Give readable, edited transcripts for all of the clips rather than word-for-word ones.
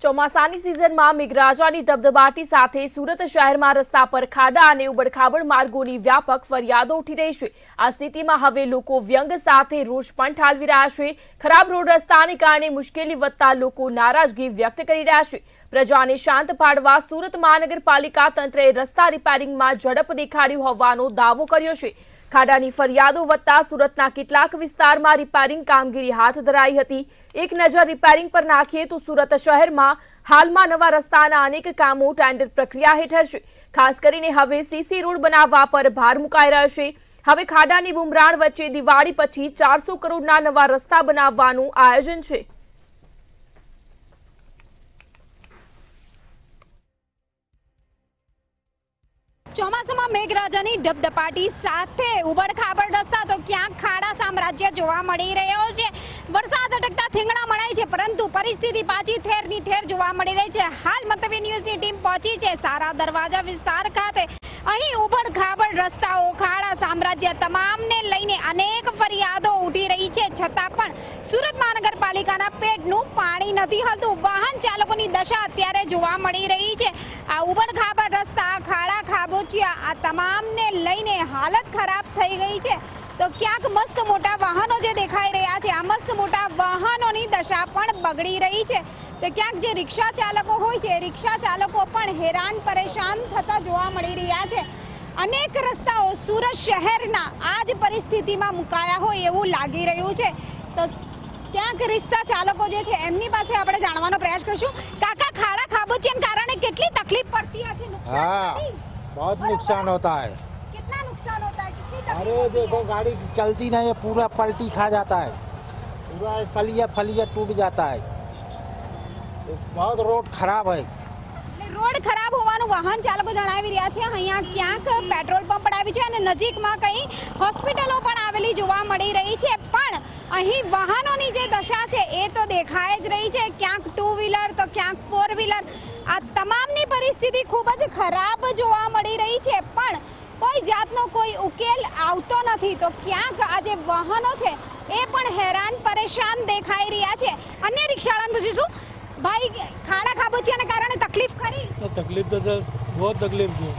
ચોમાસાની સિઝનમાં મેઘરાજાની ધબધબાટી સાથે સુરત શહેરમાં રસ્તા પર ખાડા અને ઉબડખાબડ માર્ગોની વ્યાપક ફરિયાદો ઉઠી રહી છે। આ સ્થિતિમાં હવે લોકો વ્યંગ સાથે રોષ પણ ઠાલવી રહ્યા છે। ખરાબ રોડ રસ્તાને કારણે મુશ્કેલી વધતા લોકો નારાજગી વ્યક્ત કરી રહ્યા છે। પ્રજાને શાંત પાડવા સુરત મહાનગરપાલિકા તંત્રએ રસ્તા રિપેરિંગમાં ઝડપ દેખાડ્યું હોવાનો દાવો કર્યો છે। ખાડાની ફરિયાદો વધતા સુરતના કેટલાક વિસ્તારમાં રિપેરિંગ કામગીરી હાથ ધરાઈ હતી। એક નજર રિપેરિંગ પર નાખીએ તો સુરત શહેરમાં હાલમાં નવા રસ્તાના અનેક કામો ટેન્ડર પ્રક્રિયા હેઠળ છે। ખાસ કરીને હવે સીસી રોડ બનાવવા પર ભાર મુકાઈ રહ્યો છે। હવે ખાડાની બુમરાણ વચ્ચે દિવાળી પછી 400 કરોડના નવા રસ્તા બનાવવાનું આયોજન છે। ચોમાસામાં મેઘરાજાની ધબધબાટી સાથે ઉબડખાબડ રસ્તા તો ક્યાંક ખાડા સામ્રાજ્ય જોવા મળી રહ્યો છે। વરસાદ અટકતા થીંગણા મળાય છે, પરંતુ પરિસ્થિતિ પાછી ઠેરની ઠેર જોવા મળી રહી છે। હાલ મંતવ્ય ન્યૂઝની ટીમ પહોંચી છે સારા દરવાજા વિસ્તાર ખાતે। અહીં ઉબડખાબડ રસ્તાઓ, ખાડા સામ્રાજ્ય તમામને લઈને અનેક ફરિયાદો ઉઠી રહી છે, છતાં પણ સુરત મહાનગરપાલિકાના પેટનું પાણી નથી હલતું। વાહન ચાલકોની દશા અત્યારે જોવા મળી રહી છે। આ ઉબડખાબડ રસ્તા, ખાડા ખાબોચિયા આ તમામને લઈને હાલત ખરાબ થઈ ગઈ છે। તો ક્યાંક મસ્ત મોટા વાહનો જે દેખાઈ રહ્યા છે, આ મસ્ત મોટા વાહનોની દશા પણ બગડી રહી છે। તો ક્યાંક જે રિક્ષા ચાલકો હોય છે, રિક્ષા ચાલકો પણ હેરાન પરેશાન થતા જોવા મળી રહ્યા છે। અનેક રસ્તાઓ સુરત શહેરના આ જ પરિસ્થિતિમાં મુકાયા હોય એવું લાગી રહ્યું છે। તો ક્યાંક રિક્ષા ચાલકો જે છે એમની પાસે આપણે જાણવાનો પ્રયાસ કરીશું। કાકા, ખાડા खाबोचियां કારણે કેટલી तकलीफ पड़ती है? नुकसान बहुत नुकसान होता है। कितना नुकसान होता है? कितनी अरे तकलीफ? देखो, गाड़ी चलती नहीं है, पूरा पलटी खा जाता है, पूरा सलिया फलिया टूट जाता है, तो बहुत रोड खराब है। રોડ ખરાબ હોવાનું વાહન ચાલકો જણાવી રહ્યા છે। અહીંયા ક્યાંક પેટ્રોલ પંપ પણ આવી છે અને નજીકમાં કઈ હોસ્પિટલો પણ આવેલી જોવા મળી રહી છે, પણ અહીં વાહનોની જે દશા છે એ તો દેખાય જ રહી છે। ક્યાંક 2 વ્હીલર તો ક્યાંક 4 વ્હીલર, આ તમામની પરિસ્થિતિ ખૂબ જ ખરાબ જોવા મળી રહી છે, પણ કોઈ જાતનો કોઈ ઉકેલ આવતો નથી। તો ક્યાંક આ જે વાહનો છે એ પણ હેરાન પરેશાન દેખાઈ રહ્યા છે। અન્ય રિક્ષાવાળાને પૂછીશું, भाई खाड़ा खाबोचिया ने कारण तकलीफ खरी? तो तकलीफ तो सर बहुत तकलीफ थी।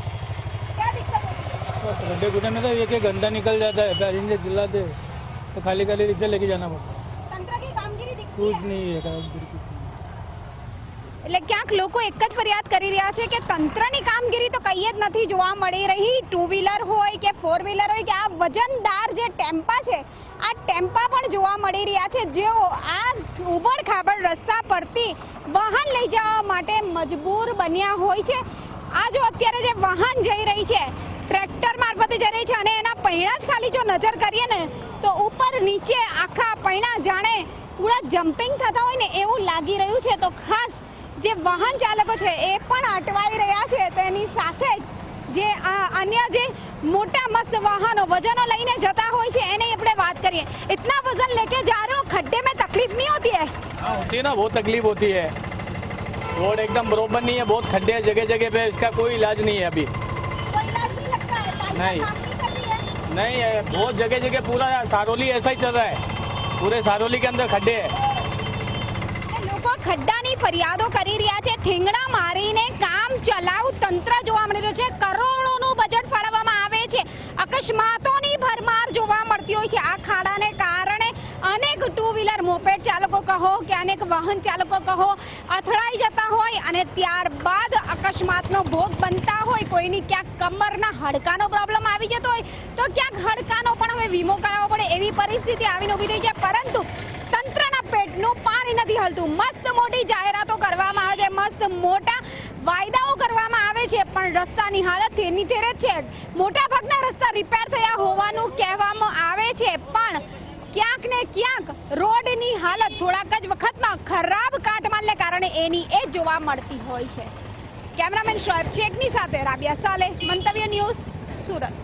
क्या दिक्कत होती है? गड्ढे गुड्ढे में तो एक घंटा निकल जाता है, पैसेंजर चिल्लाते तो खाली खाली रिक्शा लेके जाना पड़ता है। तंत्र की कामगिरी दिखती कुछ है? नहीं है, बिल्कुल। એટલે ક્યાંક લોકો એક જ ફરિયાદ કરી રહ્યા છે કે તંત્રની કામગીરી તો કઈ જ નથી જોવા મળી રહી। 2 વ્હીલર હોય કે 4 વ્હીલર હોય કે આ વજનદાર જે ટેમ્પા છે, આ ટેમ્પા પણ જોવા મળી રહ્યા છે, જેઓ આ ઉબડખાબડ રસ્તા પરથી વાહન લઈ જવા માટે મજબૂર બન્યા હોય છે। આ જો અત્યારે જે વાહન જઈ રહી છે, ટ્રેક્ટર મારફતે જઈ રહી છે અને એના પૈણા જ ખાલી જો નજર કરીએ ને તો ઉપર નીચે આખા પૈણા જાણે પૂરા જમ્પિંગ થતા હોય ને એવું લાગી રહ્યું છે। તો ખાસ જે વાહન ચાલકો છે એ પણ અટવાઈ રહ્યા છે, તેની સાથે જ જે અન્ય જે મોટા મસ્ત વાહનો વજનો લઈને જતા હોય છે એની આપણે વાત કરીએ। इतना वजन लेके जा रहे हो, खड्डे में तकलीफ नहीं होती है? हाँ होती है ना, बहुत तकलीफ होती है। रोड एकदम बरोबर नहीं है, बहुत खड्डे हैं जगह जगह पे, इसका कोई इलाज नहीं है अभी। कोई इलाज नहीं लगता है? पालिका नहीं। काम नहीं कर रही है? नहीं है, बहुत जगह जगह पूरा सारोली ऐसा ही चल रहा है, पूरे सारोली के अंदर खड्डे हैं। લોકો ખડ્ડાની ફરિયાદો કરી રહ્યા છે। થીંગણા મારીને કામ ચલાવ તંત્ર જોવા મળી રહ્યું છે। કરોડોનું બજેટ ફાળવવામાં આવે છે, અકસ્માતોની ભરમાર જોવા મળતી હોય છે। આ ખાડાને કારણે અનેક 2 વ્હીલર મોપેડ ચાલકો કહો કે અનેક વાહન ચાલકો કહો અથડાઈ જતા હોય અને ત્યારબાદ અકસ્માતનો ભોગ બનતા હોય। કોઈની ક્યાંક કમરના હાડકાનો પ્રોબ્લેમ આવી જતો હોય તો ક્યાંક હાડકાનો પણ હવે વીમો કરાવવો પડે એવી પરિસ્થિતિ આવીને ઊભી થઈ છે, પરંતુ તંત્રના પેટનું પાણી નથી હલતું। મસ્ત મોટી જાહેરાતો કરવામાં આવે છે, મસ્ત મોટા વાયદાઓ કરવામાં આવે છે, પણ રસ્તાની હાલત તેની તેરે જ છે। મોટાભાગના રસ્તા રિપેર થયા હોવાનું કહેવામાં આવે છે, પણ ક્યાંક ને ક્યાંક રોડની હાલત થોડાક જ વખતમાં ખરાબ કાટમાળને કારણે એની એ જોવા મળતી હોય છે। કેમેરામેન શોએબ શેખની સાથે રાબિયા સાલેહ, મંતવ્ય ન્યૂઝ, સુરત।